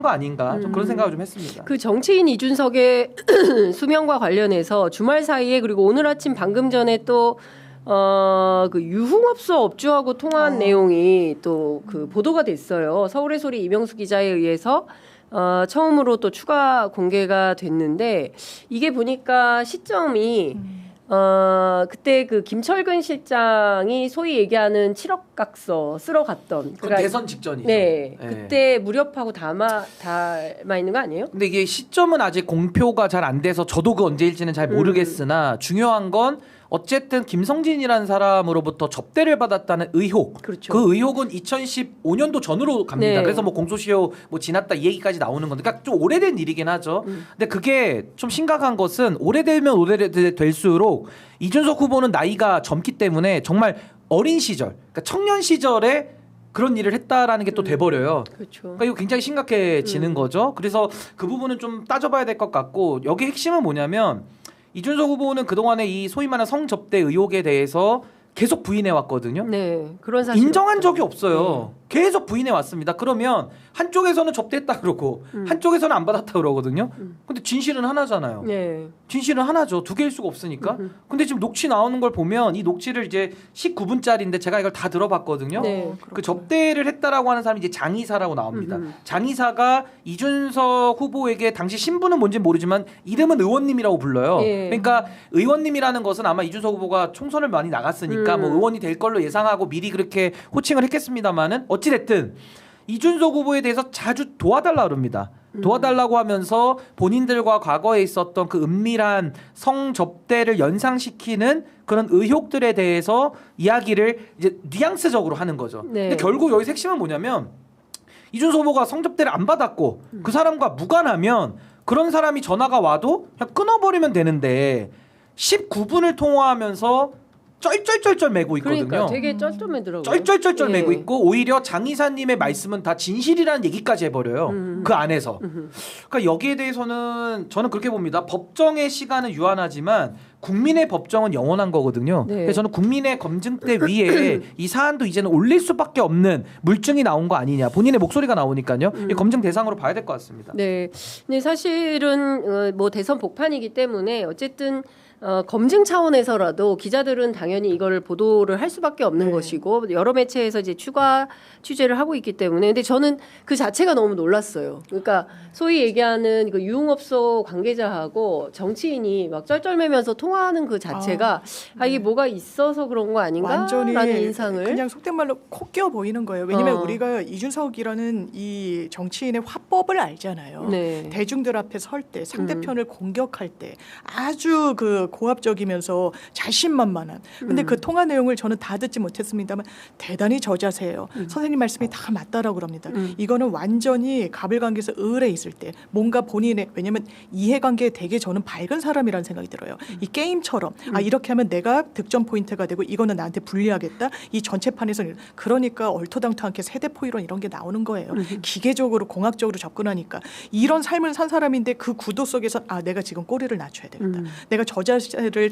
거 아닌가 좀 그런 생각을 좀 했습니다. 그 정치인 이준석의 수명과 관련해서 주말 사이에 그리고 오늘 아침 방금 전에 또 그 유흥업소 업주하고 통화한 내용이 또 그 보도가 됐어요. 서울의 소리 이명수 기자에 의해서 처음으로 또 추가 공개가 됐는데 이게 보니까 시점이 그때 그 김철근 실장이 소위 얘기하는 7억 각서 쓸어 갔던 그 대선 직전이죠. 네, 네. 그때 무렵하고 닮아 있는 거 아니에요? 근데 이게 시점은 아직 공표가 잘 안 돼서 저도 그 언제일지는 잘 모르겠으나 중요한 건 어쨌든 김성진이라는 사람으로부터 접대를 받았다는 의혹. 그렇죠. 그 의혹은 2015년도 전으로 갑니다. 네. 그래서 뭐 공소시효 뭐 지났다 이 얘기까지 나오는 건데, 그러니까 좀 오래된 일이긴 하죠. 근데 그게 좀 심각한 것은 오래되면 오래될수록 이준석 후보는 나이가 젊기 때문에 정말 어린 시절, 그러니까 청년 시절에 그런 일을 했다라는 게 또 돼버려요. 그렇죠. 그러니까 이거 굉장히 심각해지는 거죠. 그래서 그 부분은 좀 따져봐야 될 것 같고, 여기 핵심은 뭐냐면 이준석 후보는 그동안에 이 소위 말하는 성접대 의혹에 대해서 계속 부인해 왔거든요. 네, 그런 사실 인정한 적이 없어요. 계속 부인해 왔습니다. 그러면 한쪽에서는 접대했다 그러고 한쪽에서는 안 받았다 그러거든요. 근데 진실은 하나잖아요. 네. 진실은 하나죠. 두 개일 수가 없으니까. 근데 지금 녹취 나오는 걸 보면 이 녹취를 이제 19분짜리인데 제가 이걸 다 들어봤거든요. 네, 그 접대를 했다라고 하는 사람이 이제 장이사라고 나옵니다. 장이사가 이준석 후보에게 당시 신분은 뭔지 모르지만 이름은 의원님이라고 불러요. 예. 그러니까 의원님이라는 것은 아마 이준석 후보가 총선을 많이 나갔으니까 뭐 의원이 될 걸로 예상하고 미리 그렇게 호칭을 했겠습니다만은 어찌됐든 이준석 후보에 대해서 자주 도와달라 그럽니다. 도와달라고 하면서 본인들과 과거에 있었던 그 은밀한 성접대를 연상시키는 그런 의혹들에 대해서 이야기를 이제 뉘앙스적으로 하는 거죠. 네. 근데 결국 여기서 핵심은 뭐냐면 이준석 후보가 성접대를 안 받았고 그 사람과 무관하면 그런 사람이 전화가 와도 그냥 끊어버리면 되는데 19분을 통화하면서 쩔쩔쩔쩔 매고 있거든요. 그러니까 되게 쩔쩔매더라고요. 쩔쩔쩔쩔 예. 매고 있고 오히려 장 이사님의 말씀은 다 진실이라는 얘기까지 해버려요. 그 안에서. 그러니까 여기에 대해서는 저는 그렇게 봅니다. 법정의 시간은 유한하지만 국민의 법정은 영원한 거거든요. 네. 그래서 저는 국민의 검증대 위에 이 사안도 이제는 올릴 수밖에 없는 물증이 나온 거 아니냐. 본인의 목소리가 나오니까요. 이 검증 대상으로 봐야 될 것 같습니다. 네. 근데 사실은 뭐 대선 복판이기 때문에 어쨌든 검증 차원에서라도 기자들은 당연히 이걸 보도를 할 수밖에 없는 것이고 여러 매체에서 이제 추가 취재를 하고 있기 때문에 근데 저는 그 자체가 너무 놀랐어요. 그러니까 소위 얘기하는 그 유흥업소 관계자하고 정치인이 막 쩔쩔매면서 통화하는 그 자체가 이게 뭐가 있어서 그런 거 아닌가라는 완전히 인상을 그냥 속된 말로 코 끼어 보이는 거예요. 왜냐하면 우리가 이준석이라는 이 정치인의 화법을 알잖아요. 네. 대중들 앞에 설 때 상대편을 공격할 때 아주 그 고압적이면서 자신만만한. 근데 그 통화 내용을 저는 다 듣지 못했습니다만 대단히 저자세요. 선생님 말씀이 다 맞다라고 그럽니다. 이거는 완전히 가불관계에서 을에 있을 때 뭔가 본인의 왜냐하면 이해관계에 되게 저는 밝은 사람이라는 생각이 들어요. 이 게임처럼 이렇게 하면 내가 득점 포인트가 되고 이거는 나한테 불리하겠다. 이 전체판에서는 그러니까 얼토당토않게 세대포이론 이런 게 나오는 거예요. 기계적으로 공학적으로 접근하니까 이런 삶을 산 사람인데 그 구도 속에서 내가 지금 꼬리를 낮춰야 되겠다. 내가 저자를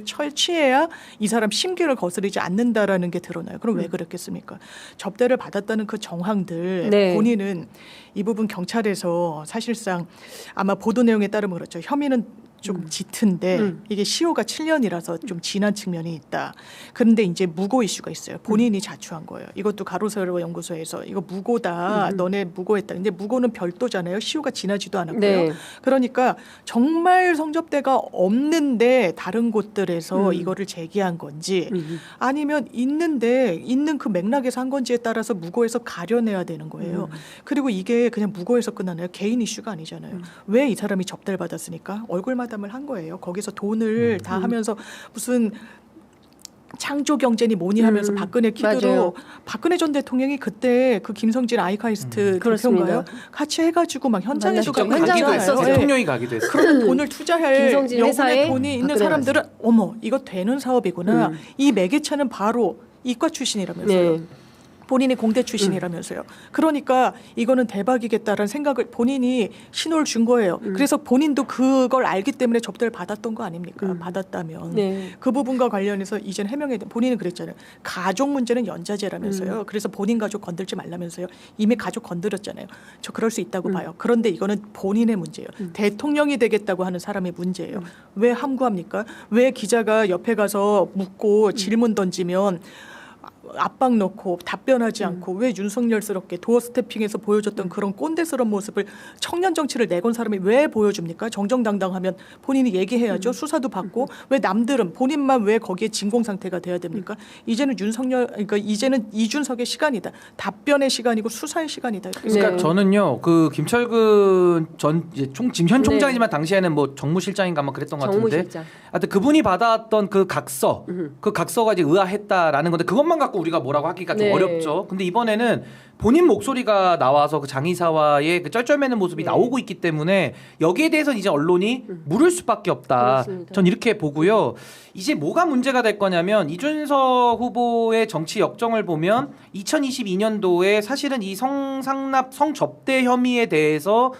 철취해야 이 사람 심기를 거스르지 않는다라는 게 드러나요. 그럼 왜 그랬겠습니까? 접대를 받았다는 그 정황들 네. 본인은 이 부분 경찰에서 사실상 아마 보도 내용에 따르면 그렇죠. 혐의는 조금 짙은데 이게 시효가 7년이라서 좀 진한 측면이 있다. 그런데 이제 무고 이슈가 있어요. 본인이 자초한 거예요. 이것도 가로세로 연구소에서 이거 무고다. 너네 무고했다. 근데 무고는 별도잖아요. 시효가 지나지도 않았고요. 네. 그러니까 정말 성접대가 없는데 다른 곳들에서 이거를 제기한 건지 아니면 있는 그 맥락에서 한 건지에 따라서 무고에서 가려내야 되는 거예요. 그리고 이게 그냥 무고에서 끝나나요? 개인 이슈가 아니잖아요. 왜 이 사람이 접대를 받았으니까? 얼굴 마담을 한 거예요. 거기서 돈을 다 하면서 무슨 창조 경제니 뭐니 하면서 박근혜 키드로 맞아요. 박근혜 전 대통령이 그때 그 김성진 아이카이스트 대표인가요? 같이 해가지고 막 현장에서 직접 가고 가기도 했잖아요. 했었어요. 대통령이 가기도 했어요. 그런 돈을 투자할 김성진 회사에 여분의 돈이 있는 박근혜 사람들은 어머 이거 되는 사업이구나. 이 매개체는 바로 이과 출신이라면서요. 네. 본인이 공대 출신이라면서요. 그러니까 이거는 대박이겠다라는 생각을 본인이 신호를 준 거예요. 그래서 본인도 그걸 알기 때문에 접대를 받았던 거 아닙니까? 받았다면. 네. 그 부분과 관련해서 이제는 해명해 본인은 그랬잖아요. 가족 문제는 연자제라면서요. 그래서 본인 가족 건들지 말라면서요. 이미 가족 건드렸잖아요. 저 그럴 수 있다고 봐요. 그런데 이거는 본인의 문제예요. 대통령이 되겠다고 하는 사람의 문제예요. 왜 함구합니까? 왜 기자가 옆에 가서 묻고 질문 던지면 압박 넣고 답변하지 않고 왜 윤석열스럽게 도어 스태핑에서 보여줬던 그런 꼰대스러운 모습을 청년 정치를 내건 사람이 왜 보여줍니까? 정정당당하면 본인이 얘기해야죠. 수사도 받고 왜 남들은 본인만 왜 거기에 진공 상태가 돼야 됩니까? 이제는 그러니까 이제는 이준석의 시간이다. 답변의 시간이고 수사의 시간이다. 그러니까 네. 저는요 그 김철근 전 이제 지금 현 총장이지만 당시에는 뭐 정무실장인가 뭐 그랬던 것 같은데 정무실장. 하여튼 그분이 받아왔던 그 각서가 이제 의아했다라는 건데 그것만 갖고 우리가 뭐라고 하기가 좀 네. 어렵죠. 근데 이번에는 본인 목소리가 나와서 그 장의사와의 그 쩔쩔매는 모습이 네. 나오고 있기 때문에 여기에 대해서 이제 언론이 물을 수밖에 없다. 그렇습니다. 전 이렇게 보고요. 이제 뭐가 문제가 될 거냐면 이준석 후보의 정치 역정을 보면 2022년도에 사실은 이 성상납 성접대 혐의에 대해서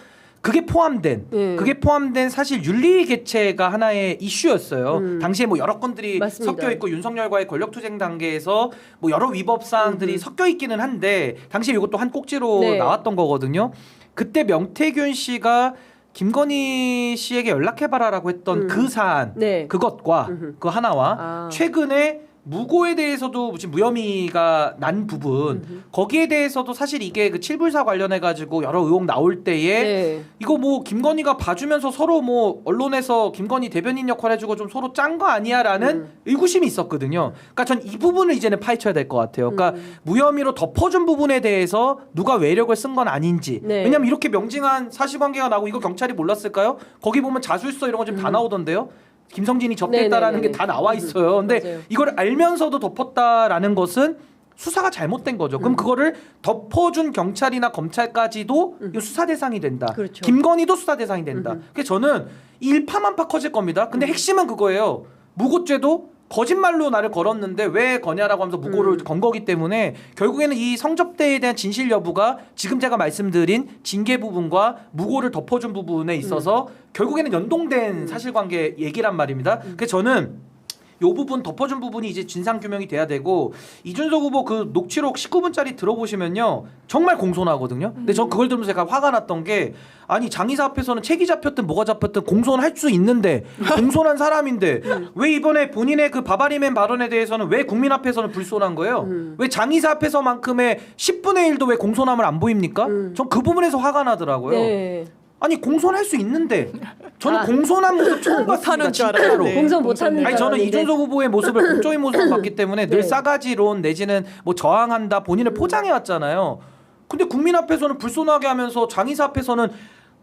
그게 포함된 사실 윤리 개최가 하나의 이슈였어요. 당시에 뭐 여러 건들이 맞습니다. 섞여 있고 윤석열과의 권력투쟁 단계에서 뭐 여러 위법 사항들이 섞여 있기는 한데 당시에 이것도 한 꼭지로 네. 나왔던 거거든요. 그때 명태균 씨가 김건희 씨에게 연락해봐라라고 했던 그 사안, 네. 그것과 그 하나와 최근에 무고에 대해서도 지금 무혐의가 난 부분 거기에 대해서도 사실 이게 그 칠불사 관련해 가지고 여러 의혹 나올 때에 네. 이거 뭐 김건희가 봐주면서 서로 뭐 언론에서 김건희 대변인 역할 해주고 좀 서로 짠 거 아니야라는 의구심이 있었거든요. 그러니까 전 이 부분을 이제는 파헤쳐야 될 것 같아요. 그러니까 무혐의로 덮어준 부분에 대해서 누가 외력을 쓴 건 아닌지. 네. 왜냐하면 이렇게 명징한 사실관계가 나고 이거 경찰이 몰랐을까요? 거기 보면 자술서 이런 거 지금 다 나오던데요. 김성진이 접대했다라는 게 다 나와 있어요. 근데 맞아요. 이걸 알면서도 덮었다라는 것은 수사가 잘못된 거죠. 그럼 그거를 덮어준 경찰이나 검찰까지도 이거 수사 대상이 된다. 그렇죠. 김건희도 수사 대상이 된다. 그래서 저는 일파만파 커질 겁니다. 근데 핵심은 그거예요. 무고죄도 거짓말로 나를 걸었는데 왜 거냐라고 하면서 무고를 건 거기 때문에 결국에는 이 성접대에 대한 진실 여부가 지금 제가 말씀드린 징계 부분과 무고를 덮어준 부분에 있어서 결국에는 연동된 사실관계 얘기란 말입니다. 그래서 저는 요 부분 덮어준 부분이 이제 진상규명이 돼야 되고 이준석 후보 그 녹취록 19분짜리 들어보시면요 정말 공손하거든요. 근데 전 그걸 들으면서 제가 화가 났던 게 아니 장의사 앞에서는 책이 잡혔든 뭐가 잡혔든 공손할 수 있는데 공손한 사람인데 왜 이번에 본인의 그 바바리맨 발언에 대해서는 왜 국민 앞에서는 불손한 거예요? 왜 장의사 앞에서만큼의 10분의 1도 왜 공손함을 안 보입니까? 전 그 부분에서 화가 나더라고요. 네. 아니 공손할 수 있는데 저는 공손한 모습 처음 봤습니다. 못하는 줄 진짜로. 알았는데. 공손 못하는 아니 저는 이준석 후보의 모습을 공적인 모습을 봤기 때문에 늘 네. 싸가지론 내지는 뭐 저항한다 본인을 포장해 왔잖아요. 근데 국민 앞에서는 불손하게 하면서 장의사 앞에서는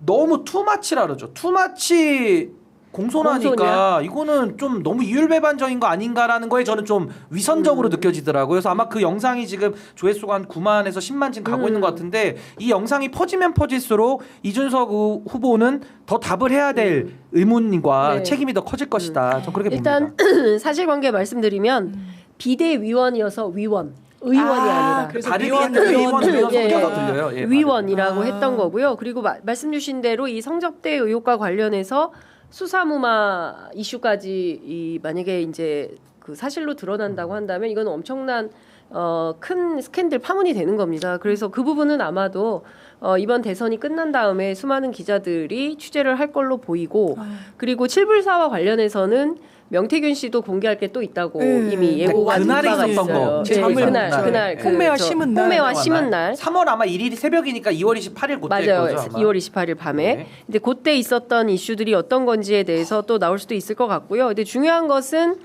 너무 투마치라 그러죠. 투마치 공손하니까 공손이야? 이거는 좀 너무 이율배반적인 거 아닌가라는 거에 저는 좀 위선적으로 느껴지더라고요. 그래서 아마 그 영상이 지금 조회수가 한 9만에서 10만 지금 가고 있는 것 같은데 이 영상이 퍼지면 퍼질수록 이준석 후보는 더 답을 해야 될 의문과 네. 책임이 더 커질 것이다. 전 그렇게 일단 봅니다. 사실관계 말씀드리면 비대위원이어서 의원이 아니라 그래서 다르게 위원, 의원 예, 섞여서 예. 들려요. 예, 위원이라고 아. 했던 거고요. 그리고 말씀 주신 대로 이 성접대 의혹과 관련해서 수사무마 이슈까지 만약에 이제 그 사실로 드러난다고 한다면 이건 엄청난 큰 스캔들 파문이 되는 겁니다. 그래서 그 부분은 아마도 이번 대선이 끝난 다음에 수많은 기자들이 취재를 할 걸로 보이고 그리고 칠불사와 관련해서는 명태균 씨도 공개할 게 또 있다고 네. 이미 예고가 된 그날에 바가 있었던 있어요. 거. 네, 잠을 그날 네. 홍매와 심은 날. 홍매와 심은 날. 3월 아마 1일이 새벽이니까 2월 28일 그때 맞아요. 거죠. 아마. 2월 28일 밤에. 네. 근데 그때 있었던 이슈들이 어떤 건지에 대해서 또 나올 수도 있을 것 같고요. 근데 중요한 것은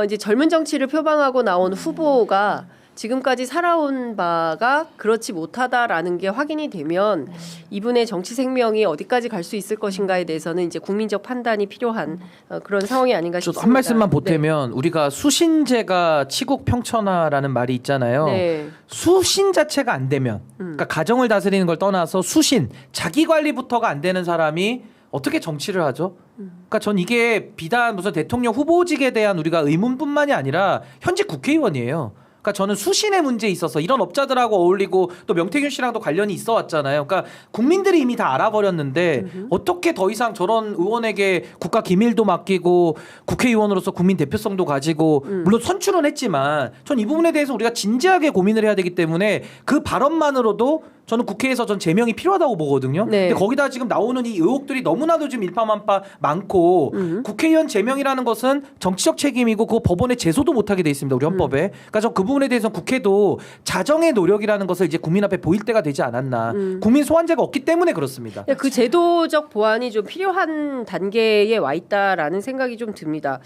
이제 젊은 정치를 표방하고 나온 후보가 지금까지 살아온 바가 그렇지 못하다라는 게 확인이 되면 이분의 정치 생명이 어디까지 갈 수 있을 것인가에 대해서는 이제 국민적 판단이 필요한 그런 상황이 아닌가 싶습니다. 한 말씀만 보태면 우리가 수신제가 치국 평천하라는 말이 있잖아요. 네. 수신 자체가 안 되면 그러니까 가정을 다스리는 걸 떠나서 수신 자기 관리부터가 안 되는 사람이 어떻게 정치를 하죠? 그러니까 전 이게 비단 무슨 대통령 후보직에 대한 우리가 의문뿐만이 아니라 현직 국회의원이에요. 그러니까 저는 수신의 문제에 있어서 이런 업자들하고 어울리고 또 명태균 씨랑도 관련이 있어 왔잖아요. 그러니까 국민들이 이미 다 알아버렸는데 어떻게 더 이상 저런 의원에게 국가 기밀도 맡기고 국회의원으로서 국민 대표성도 가지고 물론 선출은 했지만 전 이 부분에 대해서 우리가 진지하게 고민을 해야 되기 때문에 그 발언만으로도 저는 국회에서 전 제명이 필요하다고 보거든요. 네. 근데 거기다 지금 나오는 이 의혹들이 너무나도 지금 일파만파 많고 국회의원 제명이라는 것은 정치적 책임이고 그 법원에 제소도 못하게 돼 있습니다. 우리 헌법에. 그러니까 저 그 부분에 대해서 국회도 자정의 노력이라는 것을 이제 국민 앞에 보일 때가 되지 않았나. 국민 소환제가 없기 때문에 그렇습니다. 그 제도적 보완이 좀 필요한 단계에 와 있다라는 생각이 좀 듭니다.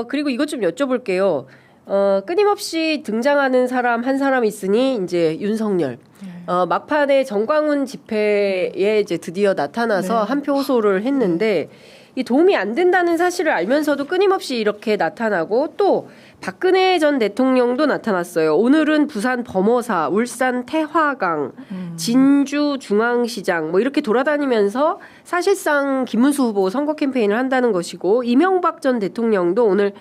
그리고 이것 좀 여쭤볼게요. 끊임없이 등장하는 사람 한 사람 있으니 이제 윤석열. 막판에 정광훈 집회에 이제 드디어 나타나서 네. 한 표 호소를 했는데 이 도움이 안 된다는 사실을 알면서도 끊임없이 이렇게 나타나고 또 박근혜 전 대통령도 나타났어요. 오늘은 부산 범어사, 울산 태화강, 진주 중앙시장 뭐 이렇게 돌아다니면서 사실상 김문수 후보 선거 캠페인을 한다는 것이고 이명박 전 대통령도 오늘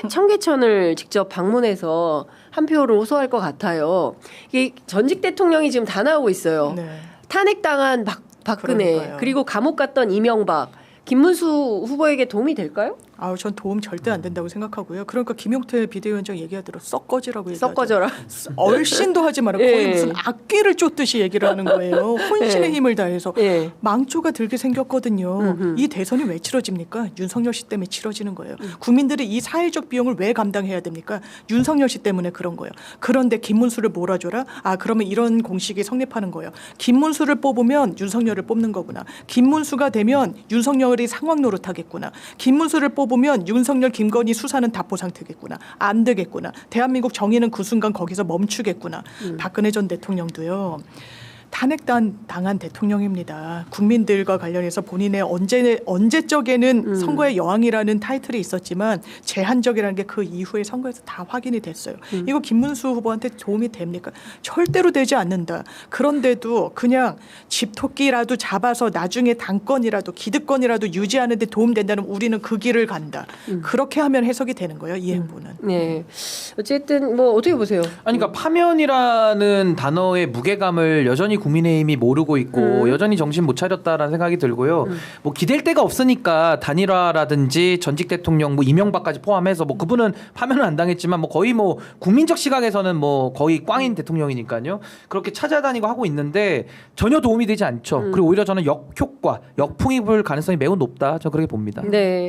청계천을 직접 방문해서 한 표를 호소할 것 같아요. 이게 전직 대통령이 지금 다 나오고 있어요. 네. 탄핵당한 박근혜 그러니까요. 그리고 감옥 갔던 이명박, 김문수 후보에게 도움이 될까요? 아우 전 도움 절대 안 된다고 생각하고요. 그러니까 김용태 비대위원장 얘기하더라 썩 꺼지라고 얘기하죠. 썩 꺼져라. 얼씬도 하지 마라. 거의 예. 무슨 악귀를 쫓듯이 얘기를 하는 거예요. 혼신의 예. 힘을 다해서 예. 망조가 들게 생겼거든요. 이 대선이 왜 치러집니까? 윤석열 씨 때문에 치러지는 거예요. 국민들이 이 사회적 비용을 왜 감당해야 됩니까? 윤석열 씨 때문에 그런 거예요. 그런데 김문수를 몰아줘라? 아 그러면 이런 공식이 성립하는 거예요. 김문수를 뽑으면 윤석열을 뽑는 거구나. 김문수가 되면 윤석열이 상황 노릇하겠구나. 김문수를 뽑으면 윤석열 김건희 수사는 답보 상태겠구나. 안 되겠구나. 대한민국 정의는 그 순간 거기서 멈추겠구나. 박근혜 전 대통령도요. 탄핵당한 대통령입니다. 국민들과 관련해서 본인의 언제적에는 선거의 여왕이라는 타이틀이 있었지만 제한적이라는 게 그 이후에 선거에서 다 확인이 됐어요. 이거 김문수 후보한테 도움이 됩니까? 절대로 되지 않는다. 그런데도 그냥 집토끼라도 잡아서 나중에 당권이라도 기득권이라도 유지하는 데 도움된다면 우리는 그 길을 간다. 그렇게 하면 해석이 되는 거예요. 이 행보는. 네. 어쨌든 뭐 어떻게 보세요? 아니 그러니까 파면이라는 단어의 무게감을 여전히 국민의힘이 모르고 있고 여전히 정신 못 차렸다라는 생각이 들고요. 뭐 기댈 데가 없으니까 단일화라든지 전직 대통령 뭐 이명박까지 포함해서 뭐 그분은 파면은 안 당했지만 뭐 거의 뭐 국민적 시각에서는 뭐 거의 꽝인 대통령이니까요. 그렇게 찾아다니고 하고 있는데 전혀 도움이 되지 않죠. 그리고 오히려 저는 역효과, 역풍이 불 가능성이 매우 높다. 저는 그렇게 봅니다. 네.